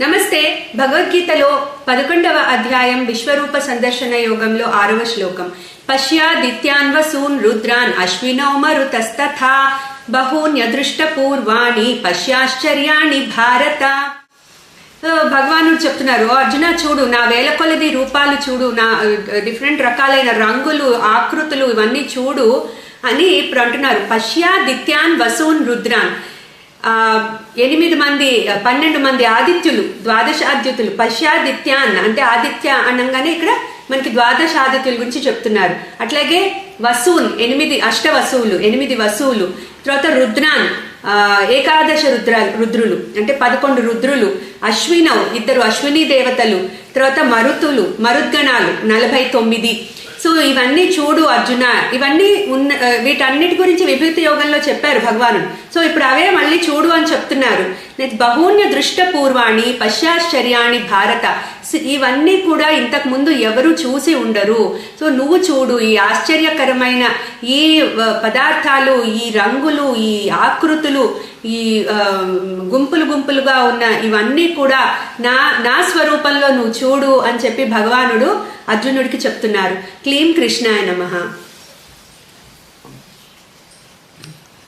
నమస్తే. భగవద్గీతలో 11వ అధ్యాయం విశ్వరూప సందర్శన యోగంలో 6వ శ్లోకం. పశ్యాదిత్యాన్ వసూన్ రుద్రాన్ అశ్వినౌ మరుతస్తథా బహూన్యదృష్ట పూర్వాణి పశ్యాశ్చర్యాణి భారత. భగవానుడు చెప్తున్నారు, అర్జున చూడు, నా వేల కొలది రూపాలు చూడు, నా డిఫరెంట్ రకాలైన రంగులు, ఆకృతులు ఇవన్నీ చూడు అని ఇప్పుడు అంటున్నారు. పశ్యాదిత్యాన్ వసూన్ రుద్రాన్, 12 మంది ఆదిత్యులు, ద్వాదశ ఆదిత్యులు. పశ్యాదిత్యాన్ అంటే ఆదిత్య అనగానే ఇక్కడ మనకి ద్వాదశ ఆదిత్యుల గురించి చెప్తున్నారు. అట్లాగే వసూన్ 8 వసువులు. తర్వాత రుద్రాన్ ఏకాదశ రుద్రులు అంటే 11 రుద్రులు. అశ్వినౌ 2 అశ్విని దేవతలు. తర్వాత మరుద్గణాలు 49. సో ఇవన్నీ చూడు అర్జున, ఇవన్నీ వీటన్నిటి గురించి విభూతి యోగంలో చెప్పారు భగవానుడు. సో ఇప్పుడు అవే మళ్ళీ చూడు అని చెప్తున్నారు. బహూన్య దృష్ట పూర్వాణి పశ్చాశ్చర్యాణి భారత, ఇవన్నీ కూడా ఇంతకు ముందు ఎవరు చూసి ఉండరు. సో నువ్వు చూడు, ఈ ఆశ్చర్యకరమైన ఈ పదార్థాలు, ఈ రంగులు, ఈ ఆకృతులు, ఈ గుంపులుగా ఉన్న ఇవన్నీ కూడా నా స్వరూపంలో నువ్వు చూడు అని చెప్పి భగవానుడు అర్జునుడికి చెప్తున్నారు. క్లీం కృష్ణాయ నమః.